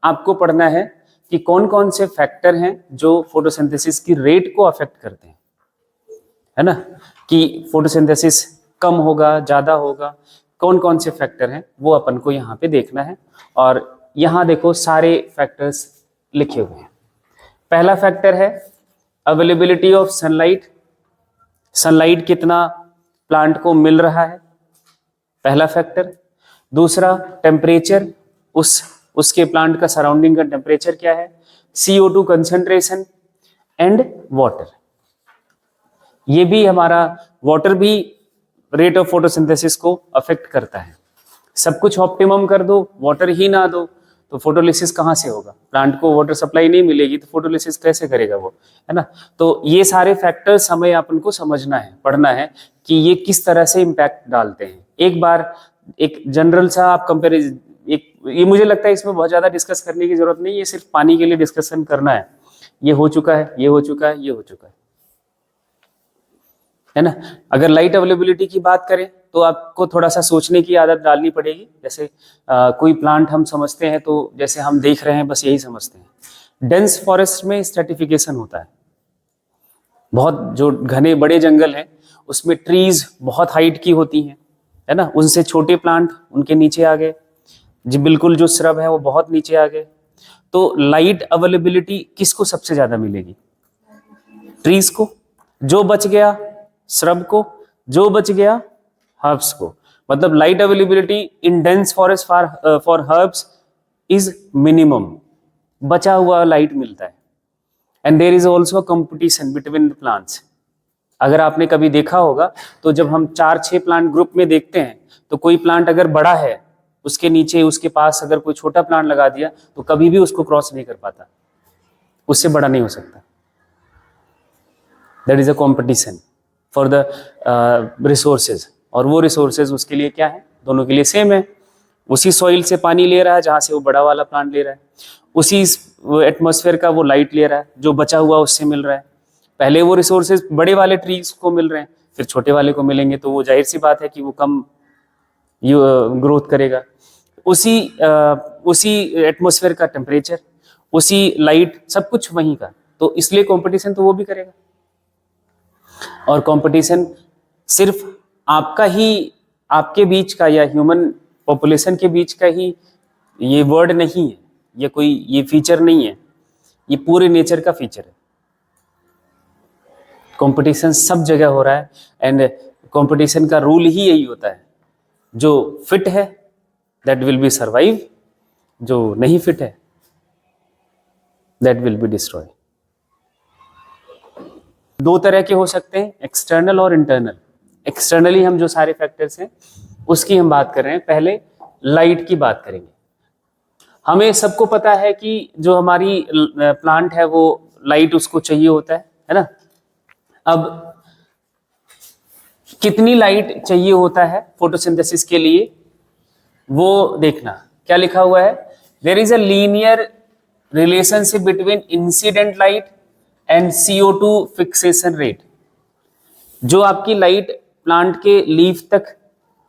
आपको पढ़ना है कि कौन कौन से फैक्टर हैं जो फोटोसिंथेसिस की रेट को अफेक्ट करते हैं, है ना, कि फोटोसिंथेसिस कम होगा ज्यादा होगा, कौन कौन से फैक्टर हैं वो अपन को यहाँ पे देखना है। और यहाँ देखो सारे फैक्टर्स लिखे हुए हैं। पहला फैक्टर है अवेलेबिलिटी ऑफ सनलाइट, सनलाइट कितना प्लांट को मिल रहा है, पहला फैक्टर। दूसरा टेम्परेचर, उसके प्लांट का सराउंडिंग का टेम्परेचर क्या है। CO2 कंसंट्रेशन एंड वाटर, ये भी हमारा वाटर भी रेट ऑफ फोटोसिंथेसिस को अफेक्ट करता है। सब कुछ ऑप्टिमम कर दो, वाटर ही ना दो तो फोटोलिसिस कहाँ से होगा, प्लांट को वाटर सप्लाई नहीं मिलेगी तो फोटोलिसिस कैसे करेगा वो, है ना। तो ये सारे फैक्टर्स हमें अपन को समझना है, पढ़ना है कि ये किस तरह से इम्पैक्ट डालते हैं। एक बार एक जनरल सा आप कंपेरिजन, ये मुझे लगता है इसमें बहुत ज्यादा डिस्कस करने की जरूरत नहीं है, सिर्फ पानी के लिए डिस्कशन करना है। ये हो चुका है, ये हो चुका है, ये हो चुका है ना। अगर लाइट अवेलेबिलिटी की बात करें तो आपको थोड़ा सा सोचने की आदत डालनी पड़ेगी। जैसे कोई प्लांट हम समझते हैं तो जैसे हम देख रहे हैं बस यही समझते हैं। डेंस फॉरेस्ट में स्ट्रेटिफिकेशन होता है, बहुत जो घने बड़े जंगल हैं उसमें ट्रीज बहुत हाइट की होती हैं, है ना, उनसे छोटे प्लांट उनके नीचे आ गए, जी बिल्कुल जो श्रब है वो बहुत नीचे आ गए। तो लाइट अवेलेबिलिटी किसको सबसे ज्यादा मिलेगी, ट्रीज को, जो बच गया श्रब को, जो बच गया हर्ब्स को। मतलब light availability in dense forest for herbs is minimum, बचा हुआ लाइट मिलता है। And there is also competition between the plants. अगर आपने कभी देखा होगा तो जब हम 4-6 प्लांट ग्रुप में देखते हैं तो कोई प्लांट अगर बड़ा है उसके नीचे उसके पास अगर कोई छोटा प्लांट लगा दिया तो कभी भी उसको क्रॉस नहीं कर पाता, उससे बड़ा नहीं हो सकता। That is a competition for the resources, और वो रिसोर्सेज उसके लिए क्या है, दोनों के लिए सेम है। उसी सॉइल से पानी ले रहा है जहां से वो बड़ा वाला प्लांट ले रहा है, उसी एटमॉस्फेयर का वो लाइट ले रहा है, जो बचा हुआ उससे मिल रहा है। पहले वो रिसोर्सेज बड़े वाले ट्रीज को मिल रहे हैं, फिर छोटे वाले को मिलेंगे, तो वो जाहिर सी बात है कि वो कम ग्रोथ करेगा। उसी एटमॉस्फेयर का टेम्परेचर, उसी लाइट, सब कुछ वहीं का, तो इसलिए कंपटीशन तो वो भी करेगा। और कंपटीशन सिर्फ आपका ही, आपके बीच का या ह्यूमन पॉपुलेशन के बीच का ही ये वर्ड नहीं है, ये कोई ये फीचर नहीं है, ये पूरे नेचर का फीचर है। कंपटीशन सब जगह हो रहा है एंड कंपटीशन का रूल ही यही होता है, जो फिट है दैट विल बी सर्वाइव, जो नहीं फिट है दैट विल बी डिस्ट्रॉय। दो तरह के हो सकते हैं, एक्सटर्नल और इंटरनल। एक्सटर्नली हम जो सारे फैक्टर्स हैं उसकी हम बात कर रहे हैं। पहले लाइट की बात करेंगे। हमें सबको पता है कि जो हमारी प्लांट है वो लाइट उसको चाहिए होता है ना। अब कितनी लाइट चाहिए होता है फोटोसिंथेसिस के लिए वो देखना। क्या लिखा हुआ है, there is a linear relationship between incident light and CO2 fixation rate. जो आपकी लाइट प्लांट के लीफ तक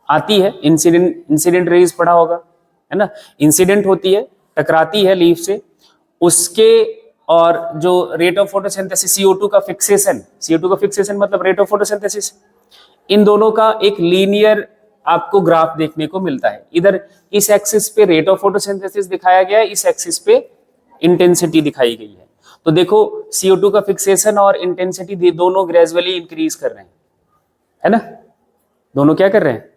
आती है, इंसिडेंट रेज पढ़ा होगा, है ना, इंसिडेंट होती है, टकराती है लीफ से, उसके और जो रेट ऑफ फोटोसिंथेसिस CO2 का फिक्सेशन मतलब रेट ऑफ फोटोसिंथेसिस, इन दोनों का एक लीनियर आपको ग्राफ देखने को मिलता है। इधर इस एक्सिस पे रेट ऑफ फोटोसिंथेसिस दिखाया गया है, इस एक्सिस पे इंटेंसिटी दिखाई गई है। तो देखो CO2 का फिक्सेशन और इंटेंसिटी दोनों ग्रेजुअली इंक्रीज कर रहे हैं, है ना। दोनों क्या कर रहे हैं,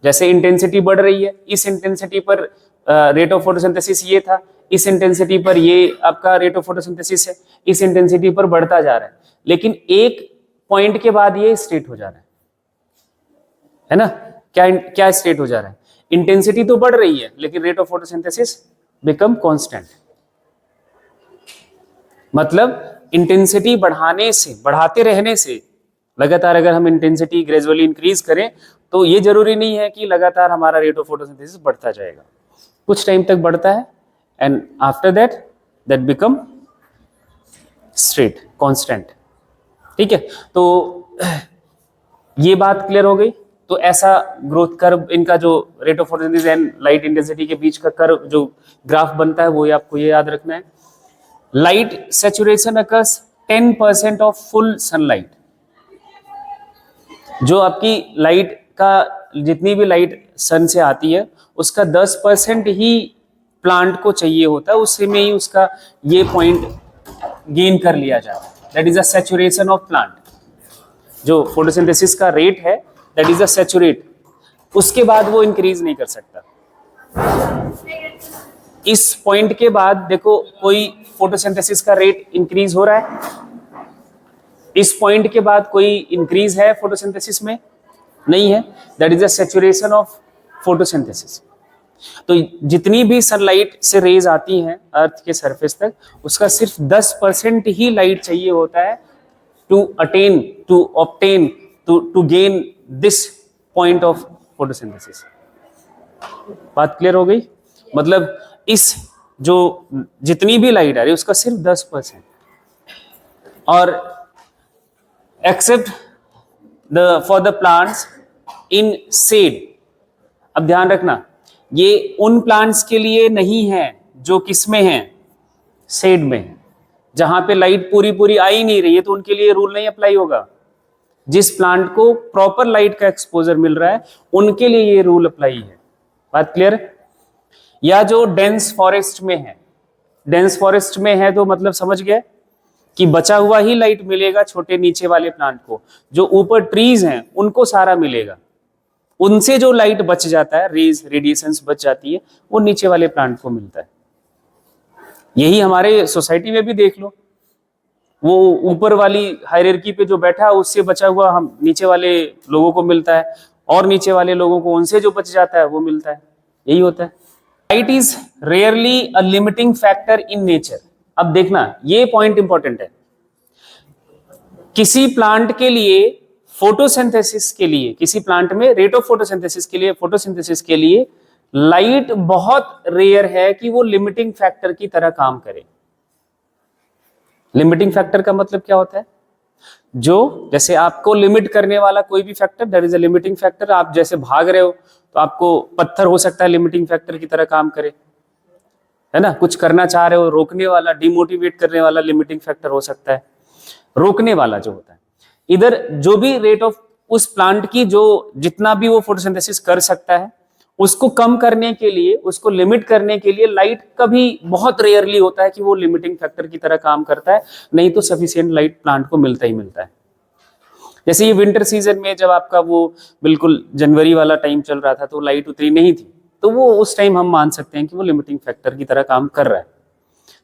जैसे इंटेंसिटी बढ़ रही है, इस इंटेंसिटी पर रेट ऑफ फोटोसिंथेसिस ये था, इस इंटेंसिटी पर ये आपका रेट ऑफ फोटोसिंथेसिस है, इस इंटेंसिटी पर बढ़ता जा रहा है, लेकिन एक पॉइंट के बाद ये स्ट्रेट हो जा रहा है ना। क्या स्ट्रेट हो जा रहा है, इंटेंसिटी तो बढ़ रही है लेकिन rate of photosynthesis become constant. मतलब इंटेंसिटी बढ़ाते रहने से, लगातार अगर हम इंटेंसिटी ग्रेजुअली इंक्रीज करें तो ये जरूरी नहीं है कि लगातार हमारा रेट ऑफ फोटोसिंथेसिस बढ़ता जाएगा। कुछ टाइम तक बढ़ता है and after that become straight constant. ठीक है, तो ये बात क्लियर हो गई। तो ऐसा ग्रोथ कर्व, इनका जो rate of photosynthesis and light intensity के बीच का कर्व जो ग्राफ बनता है वो आपको ये याद रखना है। Light saturation occurs 10% of full sunlight. जो आपकी लाइट का, जितनी भी लाइट सन से आती है उसका 10% ही प्लांट को चाहिए होता है, उससे में ही उसका ये पॉइंट गेन कर लिया जाता है। That is a saturation of plant. जो फोटोसिंथेसिस का रेट है दैट इज अ सैचुरेट, उसके बाद वो इंक्रीज नहीं कर सकता। इस पॉइंट के बाद देखो कोई फोटोसिंथेसिस का रेट इंक्रीज हो रहा है, इस पॉइंट के बाद कोई इंक्रीज है फोटोसिंथेसिस में, नहीं है। That is a saturation of photosynthesis. तो जितनी भी सनलाइट से रेज आती हैं अर्थ के सरफेस तक, उसका सिर्फ 10% ही लाइट चाहिए होता है to attain, to obtain, to gain this point of photosynthesis. बात क्लियर हो गई? मतलब इस जो जितनी भी लाइट आ रही है उसका सिर्फ 10%। और except for the plants in shade. अब ध्यान रखना, ये उन प्लांट्स के लिए नहीं है जो किस में है, शेड में, जहां पे लाइट पूरी पूरी आ ही नहीं रही है, तो उनके लिए रूल नहीं अप्लाई होगा। जिस प्लांट को प्रॉपर लाइट का एक्सपोजर मिल रहा है उनके लिए ये रूल अप्लाई है। बात क्लियर? या जो डेंस फॉरेस्ट में है, डेंस फॉरेस्ट में है तो मतलब समझ गए कि बचा हुआ ही लाइट मिलेगा छोटे नीचे वाले प्लांट को, जो ऊपर ट्रीज हैं उनको सारा मिलेगा। उनसे जो लाइट बच जाता है, रेज रेडिएशंस बच जाती है, वो नीचे वाले प्लांट को मिलता है। यही हमारे सोसाइटी में भी देख लो, वो ऊपर वाली हायरार्की पे जो बैठा है उससे बचा हुआ हम नीचे वाले लोगों को मिलता है, और नीचे वाले लोगों को उनसे जो बच जाता है वो मिलता है। यही होता है। Light is rarely a limiting factor in nature. अब देखना, ये पॉइंट इंपॉर्टेंट है। किसी प्लांट के लिए फोटोसिंथेसिस के लिए, किसी प्लांट में रेट ऑफ फोटोसिंथेसिस के लिए, फोटोसिंथेसिस के लिए लाइट बहुत रेयर है कि वो लिमिटिंग फैक्टर की तरह काम करे। लिमिटिंग फैक्टर का मतलब क्या होता है? जो जैसे आपको लिमिट करने वाला कोई भी factor, that is a limiting factor. आप जैसे भाग रहे हो तो आपको पत्थर हो सकता है लिमिटिंग फैक्टर की तरह काम करे, है ना। कुछ करना चाह रहे हो, रोकने वाला, डिमोटिवेट करने वाला लिमिटिंग फैक्टर हो सकता है, रोकने वाला जो होता है। इधर जो भी रेट ऑफ उस प्लांट की, जो जितना भी वो फोटोसिंथेसिस कर सकता है, उसको कम करने के लिए, उसको लिमिट करने के लिए लाइट कभी बहुत रेयरली होता है कि वो लिमिटिंग फैक्टर की तरह काम करता है, नहीं तो सफिशिएंट लाइट प्लांट को मिलता ही मिलता है। जैसे ये विंटर सीजन में जब आपका वो बिल्कुल जनवरी वाला टाइम चल रहा था तो लाइट उतनी नहीं थी, तो वो उस टाइम हम मान सकते हैं कि वो लिमिटिंग फैक्टर की तरह काम कर रहा है।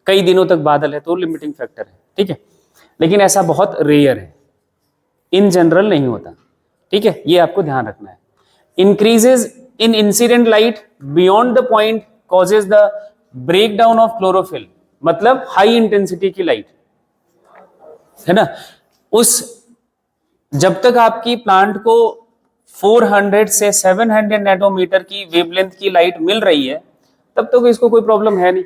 कई दिनों तक बादल है तो लिमिटिंग फैक्टर है, ठीक है। लेकिन ऐसा बहुत रेयर है, इन जनरल नहीं होता, ठीक है। ये आपको ध्यान रखना है। Increases in incident light beyond the point causes the breakdown of chlorophyll, मतलब हाई इंटेंसिटी की लाइट, है ना। उस जब तक आपकी प्लांट को 400 से 700 नैनोमीटर की वेवलेंथ की लाइट मिल रही है, तब तक इसको कोई प्रॉब्लम है नहीं।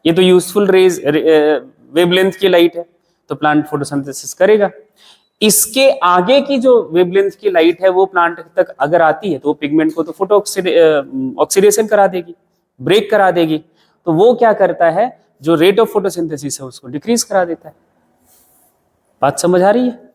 ये तो यूजफुल रेज वेवलेंथ की लाइट है, तो प्लांट फोटोसिंथेसिस करेगा। इसके आगे की जो वेवलेंथ की लाइट है वो प्लांट तक अगर आती है तो वो पिगमेंट को तो फोटो ऑक्सीडेशन करा देगी, ब्रेक करा देगी। तो वो क्या करता है, जो रेट ऑफ फोटोसिंथेसिस है उसको डिक्रीज करा देता है। बात समझ आ रही है?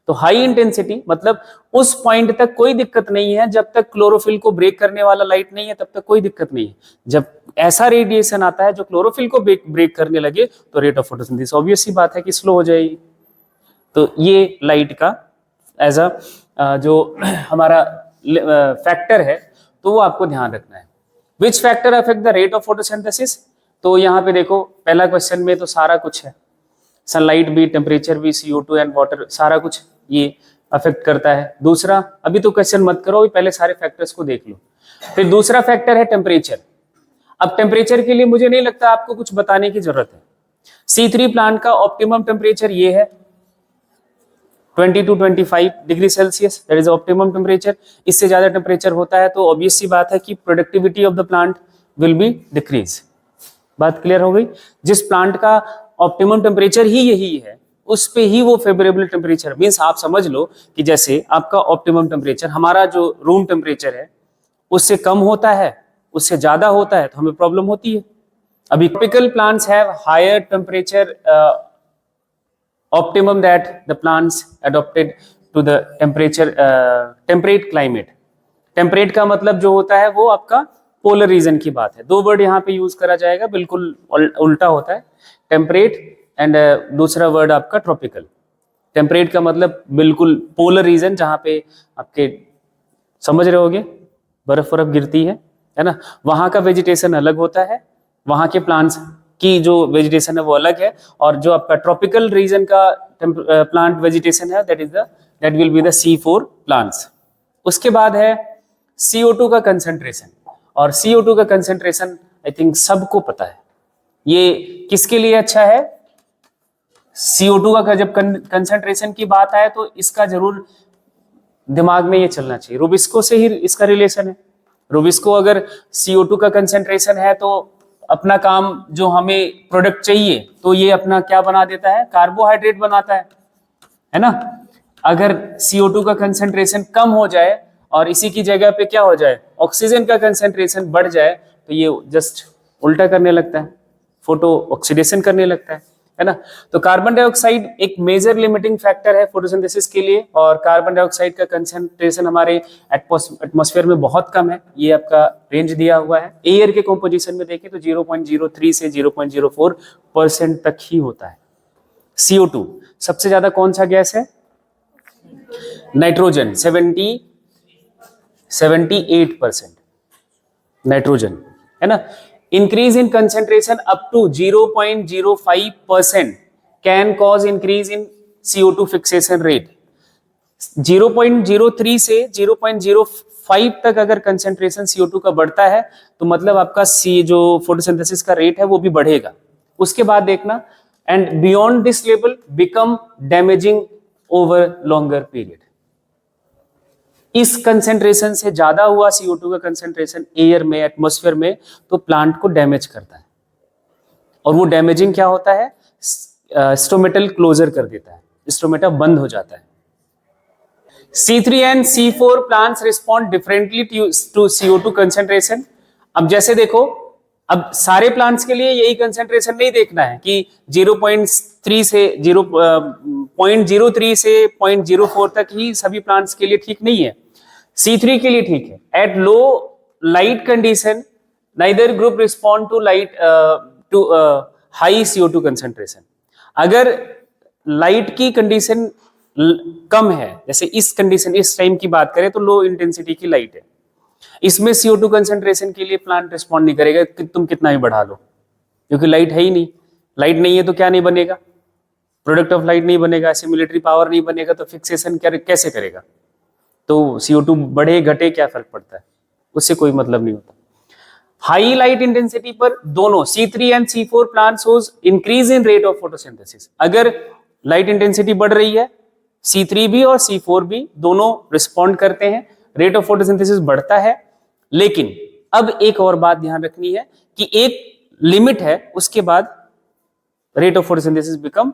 तो हाई इंटेंसिटी मतलब उस पॉइंट तक कोई दिक्कत नहीं है, जब तक क्लोरोफिल को ब्रेक करने वाला लाइट नहीं है तब तक कोई दिक्कत नहीं है। जब ऐसा रेडिएशन आता है जो क्लोरोफिल को ब्रेक करने लगे तो रेट ऑफ फोटोसिंथेसिस ऑब्वियस सी बात है कि स्लो हो जाएगी। तो ये लाइट का एज अ जो हमारा फैक्टर है तो वो आपको ध्यान रखना है। Which factor affect the rate of photosynthesis? तो यहाँ पे देखो पहला क्वेश्चन में तो सारा कुछ है, सनलाइट भी, टेम्परेचर भी, CO2 एंड वाटर, सारा कुछ ये अफेक्ट करता है। दूसरा, अभी तो क्वेश्चन मत करो, अभी पहले सारे फैक्टर्स को देख लो। फिर दूसरा फैक्टर है टेम्परेचर। अब टेम्परेचर के लिए मुझे नहीं लगता आपको कुछ बताने की जरूरत है। C3 प्लांट का ऑप्टिमम टेम्परेचर ये है 20 to 25 degree Celsius, that is optimum temperature. इससे ज्यादा टेम्परेचर होता है तो ऑब्वियस सी बात है कि productivity of the plant will be decrease. बात क्लियर हो गई? जिस प्लांट का ऑप्टिमम टेम्परेचर ही यही है उस पे ही वो फेवरेबल टेम्परेचर मीन्स आप समझ लो कि जैसे आपका ऑप्टिमम टेम्परेचर हमारा जो रूम टेम्परेचर है उससे कम होता है, उससे ज्यादा होता है तो हमें प्रॉब्लम होती है। अभी tropical plants have higher temperature optimum that the plants adopted to the temperature temperate climate। Temperate का मतलब जो होता है वो आपका पोलर रीजन की बात है। दो वर्ड यहाँ पे यूज करा जाएगा, बिल्कुल उल्टा होता है टेम्परेट एंड दूसरा वर्ड आपका ट्रॉपिकल। टेम्परेट का मतलब बिल्कुल पोलर रीजन जहाँ पे आपके समझ रहे होगे बर्फ बर्फ गिरती है ना, वहाँ का वेजिटेशन अलग होता है, वहाँ के प्लांट्स की जो वेजिटेशन है वो अलग है, और जो आपका ट्रॉपिकल रीजन का प्लांट वेजिटेशन है that will be the C4 plants. उसके बाद है CO2 का कंसंट्रेशन, और CO2 का कंसंट्रेशन आई थिंक सबको पता है ये किसके लिए अच्छा है। CO2 का जब कंसंट्रेशन की बात आए तो इसका जरूर दिमाग में ये चलना चाहिए, रूबिस्को से ही इसका रिलेशन है। रूबिस्को अगर CO2 का कंसंट्रेशन है तो अपना काम जो हमें प्रोडक्ट चाहिए तो ये अपना क्या बना देता है, कार्बोहाइड्रेट बनाता है ना। अगर CO2 का कंसंट्रेशन कम हो जाए और इसी की जगह पे क्या हो जाए, ऑक्सीजन का कंसंट्रेशन बढ़ जाए तो ये जस्ट उल्टा करने लगता है, फोटो ऑक्सीडेशन करने लगता है ना। तो कार्बन डाइऑक्साइड एक मेजर लिमिटिंग फैक्टर है फोटोसिंथेसिस के लिए, और कार्बन डाइऑक्साइड का कंसंट्रेशन हमारे एटमॉस्फेयर में बहुत कम है, ये आपका रेंज दिया हुआ है। एयर के कंपोजिशन में देखें तो 0.03 से 0.04% तक ही होता है। CO2 सबसे ज्यादा कौन सा गैस है, नाइट्रोजन 78% नाइट्रोजन है ना। Increase in concentration up to 0.05% can cause increase in CO2 fixation rate। 0.03 से 0.05 तक अगर कंसेंट्रेशन CO2 का बढ़ता है तो मतलब आपका जो फोटोसिंथेसिस का रेट है वो भी बढ़ेगा। उसके बाद देखना, and beyond this level become damaging over longer period. इस कंसेंट्रेशन से ज्यादा हुआ CO2 का कंसेंट्रेशन एयर में, एटमॉस्फेयर में, तो प्लांट को डैमेज करता है, और वो डैमेजिंग क्या होता है, स्टोमेटल क्लोजर कर देता है, स्टोमेटा बंद हो जाता है। C3 and C4 plants respond differently to CO2 concentration. अब जैसे देखो, अब सारे प्लांट्स के लिए यही कंसेंट्रेशन नहीं देखना है कि 0.3 से 0.03 से 0.04 तक ही सभी प्लांट्स के लिए ठीक नहीं है। C3 के लिए ठीक है। At low light condition neither group respond to high CO2 concentration. अगर लाइट की कंडीशन कम है, जैसे इस कंडीशन, इस टाइम की बात करें तो लो इंटेंसिटी की लाइट है, इसमें CO2 कंसेंट्रेशन के लिए प्लांट रिस्पॉन्ड नहीं करेगा कि तुम कितना ही बढ़ा लो, क्योंकि लाइट है ही नहीं। लाइट नहीं है तो क्या नहीं बनेगा, प्रोडक्ट ऑफ लाइट नहीं बनेगा, सिमुलेटरी पावर नहीं बनेगा, तो फिक्सेशन कैसे करेगा। तो CO2 बढ़े घटे क्या फर्क पड़ता है, उससे कोई मतलब नहीं होता। हाई लाइट इंटेंसिटी पर दोनों C3 and C4 plant shows increase in rate of photosynthesis. अगर लाइट इंटेंसिटी बढ़ रही है, C3 भी और C4 भी दोनों रिस्पॉन्ड करते हैं, रेट ऑफ फोटोसिंथेसिस बढ़ता है। लेकिन अब एक और बात ध्यान रखनी है कि एक लिमिट है, उसके बाद rate of photosynthesis become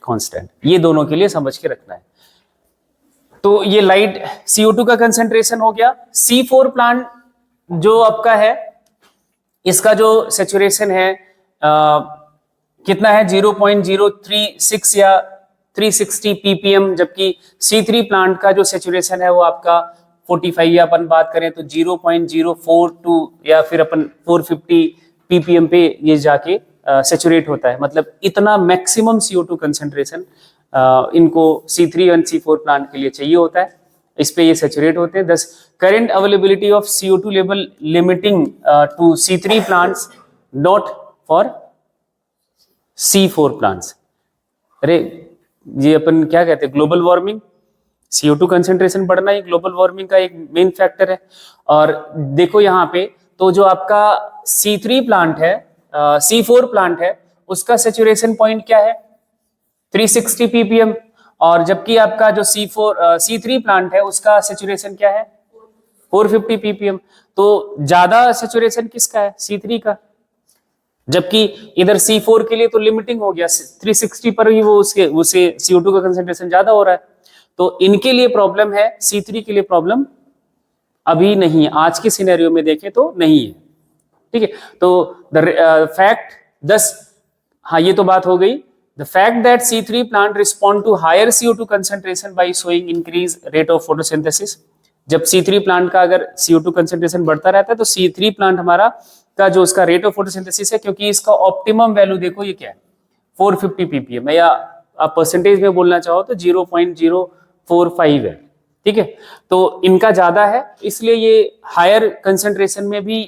constant. ये दोनों के लिए समझ के रखना है। तो ये लाइट CO2 का कंसेंट्रेशन हो गया। C4 प्लांट जो आपका है, इसका जो सैचुरेशन है कितना है, 0.036 या 360 ppm, जबकि C3 प्लांट का जो सैचुरेशन है वो आपका 45, या अपन बात करें तो 0.042 या फिर अपन 450 ppm पे ये जाके सैचुरेट होता है। मतलब इतना मैक्सिमम CO2 कंसेंट्रेशन इनको C3 और C4 प्लांट के लिए चाहिए होता है, इस पे ये सैचुरेट होते हैं। Thus current availability of CO2 level limiting to C3 plants, not for C4 plants. अरे ये अपन क्या कहते हैं, ग्लोबल वार्मिंग, CO2 कंसेंट्रेशन बढ़ना ही ग्लोबल वार्मिंग का एक मेन फैक्टर है। और देखो यहाँ पे तो जो आपका C3 प्लांट है, C4 प्लांट है, उसका सैचुरेशन पॉइंट क्या है, 360 ppm, और जबकि आपका जो C3 प्लांट है उसका सैचुरेशन क्या है, 450 ppm। तो ज्यादा सैचुरेशन किसका है, C3 का। जबकि इधर C4 के लिए तो लिमिटिंग हो गया, 360 पर ही वो उसे CO2 का कंसेंट्रेशन ज्यादा हो रहा है। तो इनके लिए प्रॉब्लम है, C3 के लिए प्रॉब्लम अभी नहीं है, आज के सिनेरियो में देखें तो नहीं है। ठीक है, तो द फैक्ट 10, हाँ ये तो बात हो गई। The fact that C3 plant respond to higher CO2 concentration by showing increase rate of photosynthesis. जब C3 प्लांट का अगर CO2 कंसेंट्रेशन बढ़ता रहता है तो C3 प्लांट हमारा का जो उसका रेट ऑफ फोटोसिंथेसिस है, क्योंकि इसका ऑप्टिमम वैल्यू देखो ये क्या है 450 ppm, या आप परसेंटेज में बोलना चाहो तो 0.045 है। ठीक है, तो इनका ज्यादा है इसलिए ये हायर कंसेंट्रेशन में भी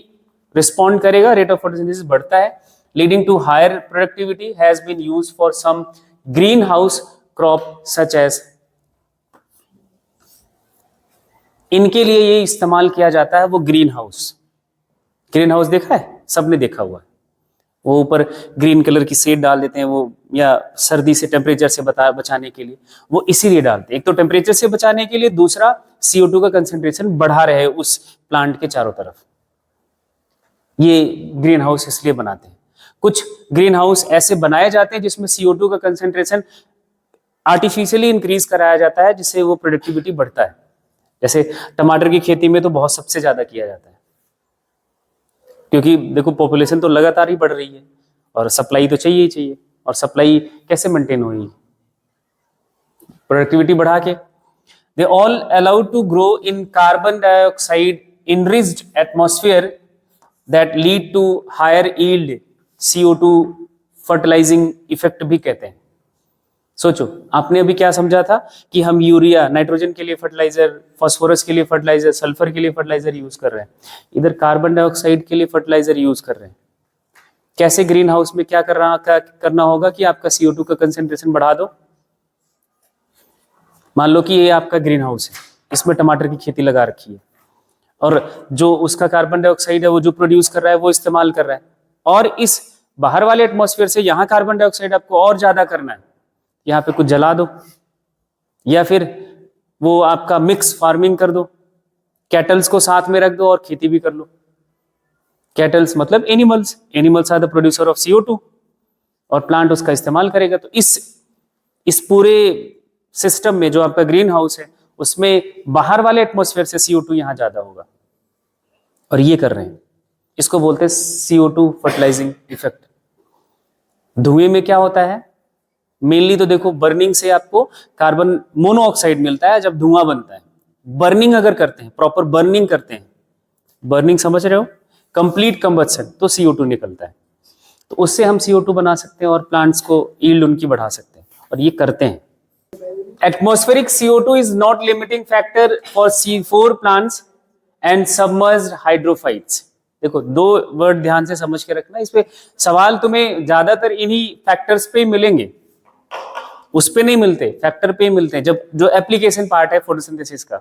रिस्पॉन्ड करेगा, रेट ऑफ फोटोसिंथेसिस बढ़ता है, leading to higher productivity, has been used for some greenhouse crop such as. इनके लिए ये इस्तेमाल किया जाता है वो ग्रीन हाउस। ग्रीन हाउस देखा है, सबने देखा हुआ है, वो ऊपर ग्रीन कलर की शेड डाल देते हैं वो, या सर्दी से टेम्परेचर से बचाने के लिए वो इसीलिए डालते हैं। एक तो टेम्परेचर से बचाने के लिए, दूसरा CO2 का कंसेंट्रेशन बढ़ा रहे उस प्लांट के चारों तरफ। ये ग्रीन हाउस इसलिए बनाते हैं। कुछ ग्रीन हाउस ऐसे बनाए जाते हैं जिसमें CO2 का कंसेंट्रेशन आर्टिफिशियली इंक्रीज कराया जाता है, जिससे वो प्रोडक्टिविटी बढ़ता है। जैसे टमाटर की खेती में तो बहुत सबसे ज्यादा किया जाता है, क्योंकि देखो पॉपुलेशन तो लगातार ही बढ़ रही है और सप्लाई तो चाहिए ही चाहिए, और सप्लाई कैसे मेंटेन होगी, प्रोडक्टिविटी बढ़ा के। They all allowed to grow in carbon dioxide enriched atmosphere that lead to higher yield CO2 fertilising effect भी कहते हैं। सोचो आपने अभी क्या समझा था कि हम यूरिया, नाइट्रोजन के लिए फर्टिलाइजर, फास्फोरस के लिए फर्टिलाइजर, सल्फर के लिए फर्टिलाइजर यूज कर रहे हैं, इधर कार्बन डाइऑक्साइड के लिए फर्टिलाइजर यूज कर रहे हैं। कैसे ग्रीन हाउस में क्या करना होगा कि आपका CO2 का कंसेंट्रेशन बढ़ा दो। मान लो कि ये आपका ग्रीन हाउस है, इसमें टमाटर की खेती लगा रखी है, और जो उसका कार्बन डाइऑक्साइड है वो जो प्रोड्यूस कर रहा है वो इस्तेमाल कर रहा है, और इस बाहर वाले एटमॉस्फेयर से यहाँ कार्बन डाइऑक्साइड आपको और ज्यादा करना है, यहाँ पे कुछ जला दो, या फिर वो आपका मिक्स फार्मिंग कर दो, कैटल्स को साथ में रख दो और खेती भी कर लो। कैटल्स मतलब animals, animals are the producer of CO2 और प्लांट उसका इस्तेमाल करेगा। तो इस पूरे सिस्टम में जो आपका ग्रीन हाउस है उसमें बाहर वाले एटमॉस्फेयर से CO2 यहाँ ज्यादा होगा, और ये कर रहे हैं, इसको बोलते हैं CO2 फर्टिलाइजिंग इफेक्ट। धुएं में क्या होता है, मेनली तो देखो बर्निंग से आपको कार्बन मोनोऑक्साइड मिलता है जब धुआं बनता है। बर्निंग अगर करते हैं, प्रॉपर बर्निंग करते हैं, बर्निंग समझ रहे हो, कंप्लीट कंबस्शन, तो CO2 निकलता है। तो उससे हम CO2 बना सकते हैं और प्लांट्स को यील्ड उनकी बढ़ा सकते हैं, और ये करते हैं। Atmospheric CO2 is not limiting factor for C4 plants and submerged hydrophytes. देखो दो वर्ड ध्यान से समझ के रखना, इस पे सवाल तुम्हें ज्यादातर इन्हीं फैक्टर्स पे मिलेंगे, उस पे नहीं मिलते, फैक्टर पे ही मिलते हैं। जब जो एप्लीकेशन पार्ट है फोटोसिंथेसिस का,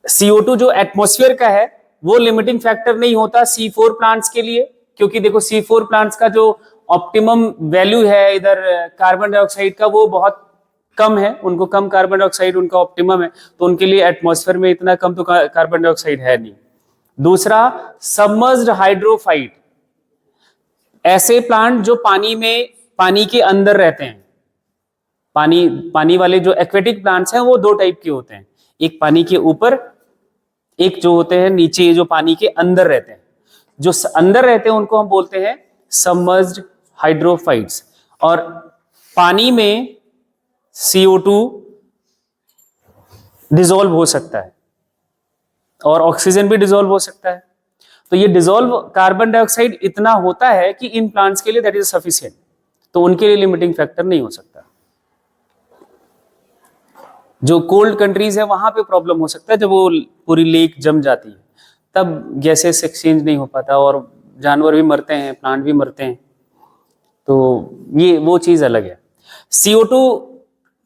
CO2 जो एटमॉस्फेयर का है वो लिमिटिंग फैक्टर नहीं होता C4 प्लांट्स के लिए, क्योंकि देखो C4 प्लांट्स का जो ऑप्टिमम वैल्यू है इधर कार्बन डाइऑक्साइड का वो बहुत कम है, उनको कम कार्बन डाइऑक्साइड उनका ऑप्टिमम है, तो उनके लिए एटमॉस्फेयर में इतना कम तो कार्बन डाइऑक्साइड है नहीं। दूसरा, सबमर्ज्ड हाइड्रोफाइट, ऐसे प्लांट जो पानी के अंदर रहते हैं। पानी वाले जो एक्वेटिक प्लांट्स हैं वो दो टाइप के होते हैं, एक पानी के ऊपर, एक जो होते हैं नीचे, जो पानी के अंदर रहते हैं। जो अंदर रहते हैं उनको हम बोलते हैं सबमर्ज्ड हाइड्रोफाइट्स। और पानी में CO2 डिसॉल्व हो सकता है और ऑक्सीजन भी डिसॉल्व हो सकता है। तो ये डिसॉल्व कार्बन डाइऑक्साइड इतना होता है कि इन प्लांट्स के लिए दैट इज सफिशिएंट, तो उनके लिए लिमिटिंग फैक्टर नहीं हो सकता। जो कोल्ड कंट्रीज है वहां पे प्रॉब्लम हो सकता है, जब वो पूरी लेक जम जाती है तब गैसेस एक्सचेंज नहीं हो पाता और जानवर भी मरते हैं, प्लांट भी मरते हैं, तो ये वो चीज अलग है। CO2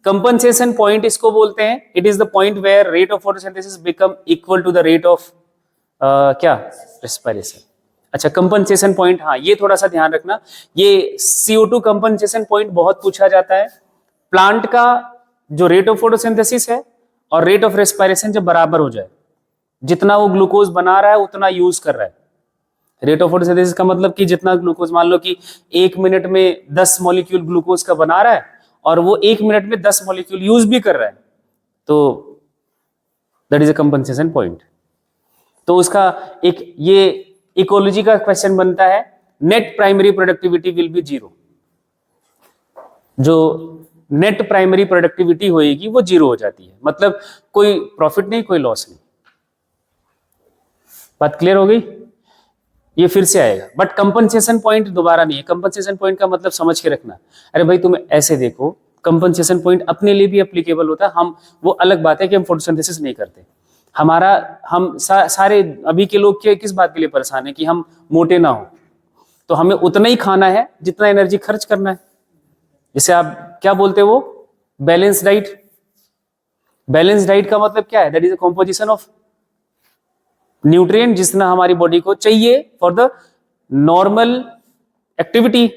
कंपनसेशन पॉइंट इसको बोलते हैं, it is the point where rate of photosynthesis become equal to the rate of क्या, रेस्पिरेशन। अच्छा, कंपनसेशन पॉइंट, हाँ ये थोड़ा सा ध्यान रखना, ये CO2 कंपनसेशन पॉइंट बहुत पूछा जाता है। प्लांट का जो रेट ऑफ फोटोसिंथेसिस है और रेट ऑफ रेस्पिरेशन जब बराबर हो जाए, जितना वो ग्लूकोज बना रहा है उतना यूज कर रहा है, रेट ऑफ फोटोसिंथेसिस का मतलब कि जितना ग्लूकोज, मान लो कि 1 मिनट में 10 मॉलिक्यूल ग्लूकोज का बना रहा है और वो 1 मिनट में 10 मॉलिक्यूल यूज भी कर रहा है, तो that is a compensation point. तो उसका एक ये इकोलॉजी का क्वेश्चन बनता है, net primary productivity will be 0। जो नेट प्राइमरी प्रोडक्टिविटी होएगी वो 0 हो जाती है, मतलब कोई प्रॉफिट नहीं, कोई लॉस नहीं। बात क्लियर हो गई? ये फिर से आएगा, बट कंपनसेशन पॉइंट दोबारा नहीं है। कंपनसेशन पॉइंट का मतलब समझ के रखना। अरे भाई तुम ऐसे देखो, कंपनसेशन पॉइंट अपने लिए भी एप्लीकेबल होता है। हम, वो अलग बात है कि हम फोटोसिंथेसिस नहीं करते। हमारा, हम सारे अभी के लोग किस बात के लिए परेशान है कि हम मोटे ना हो, तो हमें उतना ही खाना है जितना एनर्जी खर्च करना है। जैसे आप क्या बोलते हो, वो बैलेंस डाइट। बैलेंस डाइट का मतलब क्या है? That is a composition of nutrient जितना हमारी बॉडी को चाहिए फॉर द नॉर्मल एक्टिविटी।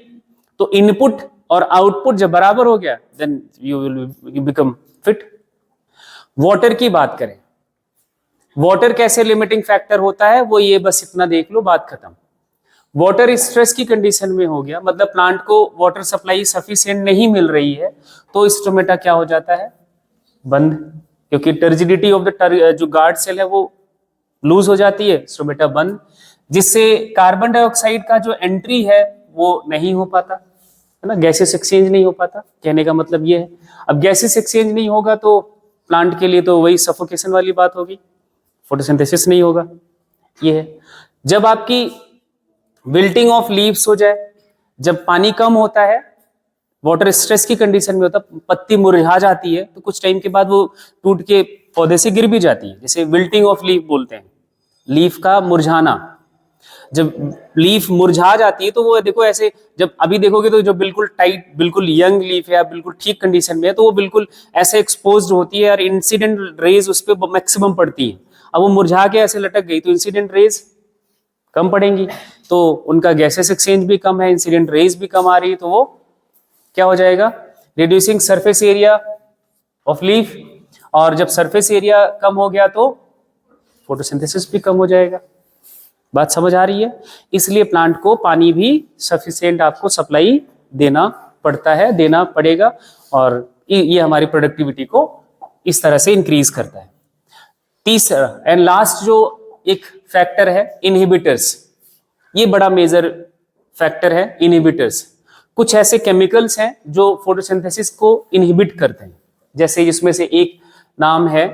तो इनपुट और आउटपुट जब बराबर हो गया, then you will become fit. Water की बात करें, वाटर कैसे लिमिटिंग फैक्टर होता है, वो ये बस इतना देख लो, बात खत्म। वाटर स्ट्रेस की कंडीशन में हो गया, मतलब प्लांट को वाटर सप्लाई सफिशिएंट नहीं मिल रही है, तो स्टोमेटा क्या हो जाता है? बंद, क्योंकि टर्जिडिटी ऑफ द जो गार्ड सेल है वो लूज हो जाती है, स्टोमेटा बंद, जिससे कार्बन डाइऑक्साइड का जो एंट्री है वो नहीं हो पाता, है ना, गैसेस एक्सचेंज नहीं हो पाता। कहने का मतलब ये है, अब गैसेस एक्सचेंज नहीं होगा तो प्लांट के लिए तो वही सफोकेशन वाली बात होगी, फोटोसिंथेसिस नहीं होगा। ये है, जब आपकी विल्टिंग ऑफ लीव्स हो जाए, जब पानी कम होता है, वाटर स्ट्रेस की कंडीशन में होता, पत्ती मुरझा जाती है, तो कुछ टाइम के बाद वो टूट के पौधे से गिर भी जाती है, जैसे विल्टिंग ऑफ लीफ बोलते हैं, लीफ का मुरझाना। जब लीफ मुरझा जाती है तो वो देखो ऐसे, जब अभी देखोगे तो जो बिल्कुल टाइट, बिल्कुल यंग लीफ है, बिल्कुल ठीक कंडीशन में है, तो वो बिल्कुल ऐसे एक्सपोज्ड होती है और इंसिडेंट रेज उस पर मैक्सिमम पड़ती है। अब वो मुरझा के ऐसे लटक गई तो इंसिडेंट रेज कम पड़ेंगी, तो उनका गैसेस एक्सचेंज भी कम है, इंसिडेंट रेज भी कम आ रही है, तो वो क्या हो जाएगा? Reducing surface area of leaf. और जब सरफेस एरिया कम हो गया तो फोटोसिंथेसिस भी कम हो जाएगा। बात समझ आ रही है? इसलिए प्लांट को पानी भी सफिशिएंट आपको सप्लाई देना पड़ता है, देना पड़ेगा, और ये हमारी प्रोडक्टिविटी को इस तरह से इंक्रीज करता है। तीसरा एंड लास्ट जो एक फैक्टर है, इनहिबिटर्स। ये बड़ा मेजर फैक्टर है, इनहिबिटर्स। कुछ ऐसे केमिकल्स हैं जो फोटोसिंथेसिस को इनहिबिट करते हैं, जैसे इसमें से एक नाम है,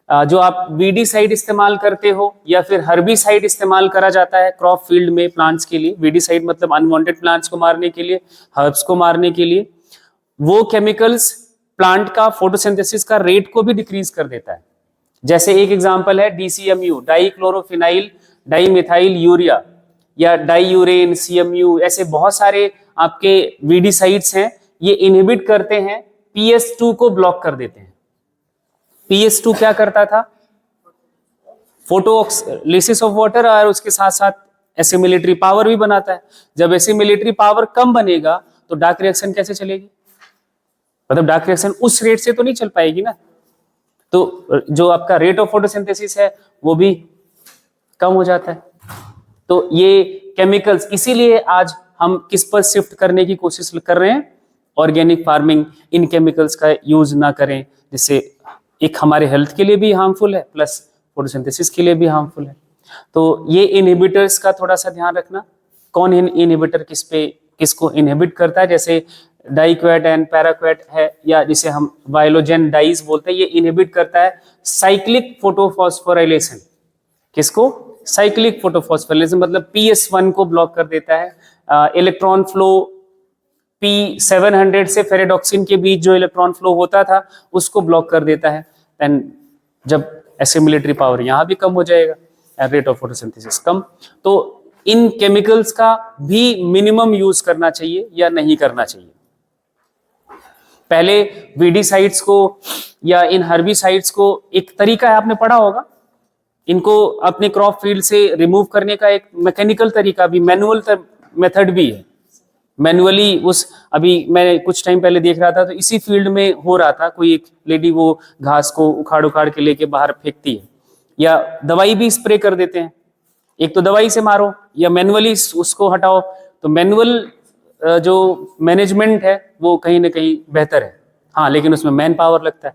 जो आप वीडीसाइड इस्तेमाल करते हो या फिर हर्बिसाइड इस्तेमाल करा जाता है क्रॉप फील्ड में प्लांट्स के लिए। वीडीसाइड मतलब अनवांटेड प्लांट्स को मारने के लिए, हर्ब्स को मारने के लिए। वो केमिकल्स प्लांट का फोटोसिंथेसिस का रेट को भी डिक्रीज कर देता है। जैसे एक एग्जांपल है DCMU, डाइक्लोरोफिनाइल डाइमिथाइल यूरिया, या डाइयूरेन, CMU, ऐसे बहुत सारे आपके वीडीसाइड्स हैं। ये इनहिबिट करते हैं, PS2 को ब्लॉक कर देते हैं। PS2 क्या करता था? फोटोलिसिस ऑफ वाटर, और उसके साथ साथ एसिमिलेटरी पावर भी बनाता है। जब एसिमिलेटरी पावर कम बनेगा तो डार्क रिएक्शन कैसे चलेगी? मतलब डार्क रिएक्शन उस रेट से तो नहीं चल पाएगी ना, तो जो आपका रेट ऑफ फोटोसिंथेसिस है वो भी कम हो जाता है। तो ये केमिकल्स, इसीलिए आज हम किस पर शिफ्ट करने की कोशिश कर रहे हैं? Organic farming. इन केमिकल्स का यूज ना करें, जिससे एक हमारे हेल्थ के लिए भी हार्मफुल है, प्लस फोटोसिंथेसिस के लिए भी हार्मफुल है। तो ये इनहिबिटर्स का थोड़ा सा ध्यान रखना। कौन इनहिबिटर किसको इनहिबिट करता है? जैसे डाइक्वेट एंड पैराक्वेट है, या जिसे हम वाइलोजेन डाइज बोलते हैं, ये इनहिबिट करता है साइक्लिक फोटोफॉस्फोराइलेशन। किसको? साइक्लिक फोटोफॉस्फोराइलेशन, मतलब PS1 को ब्लॉक कर देता है। इलेक्ट्रॉन फ्लो P700 से फेरेडॉक्सिन के बीच जो इलेक्ट्रॉन फ्लो होता था उसको ब्लॉक कर देता है। एंड जब एसिमिलेटरी पावर यहाँ भी कम हो जाएगा, रेट ऑफ फोटोसिंथेसिस कम। तो इन केमिकल्स का भी मिनिमम यूज करना चाहिए या नहीं करना चाहिए। पहले वीडीसाइड्स को या इन हर्बिसाइड्स को, एक तरीका है, आपने पढ़ा होगा, इनको अपने क्रॉप फील्ड से रिमूव करने का एक मैकेनिकल तरीका भी, मैनुअल मेथड भी है। मैनुअली अभी मैं कुछ टाइम पहले देख रहा था, तो इसी फील्ड में हो रहा था। कोई एक लेडी वो घास को उखाड़ के लेके बाहर फेंकती है, या दवाई भी स्प्रे कर देते हैं। एक तो दवाई से मारो या मैनुअली उसको हटाओ, तो मैनुअल जो मैनेजमेंट है वो कहीं ना कहीं बेहतर है, हाँ, लेकिन उसमें मैन पावर लगता है।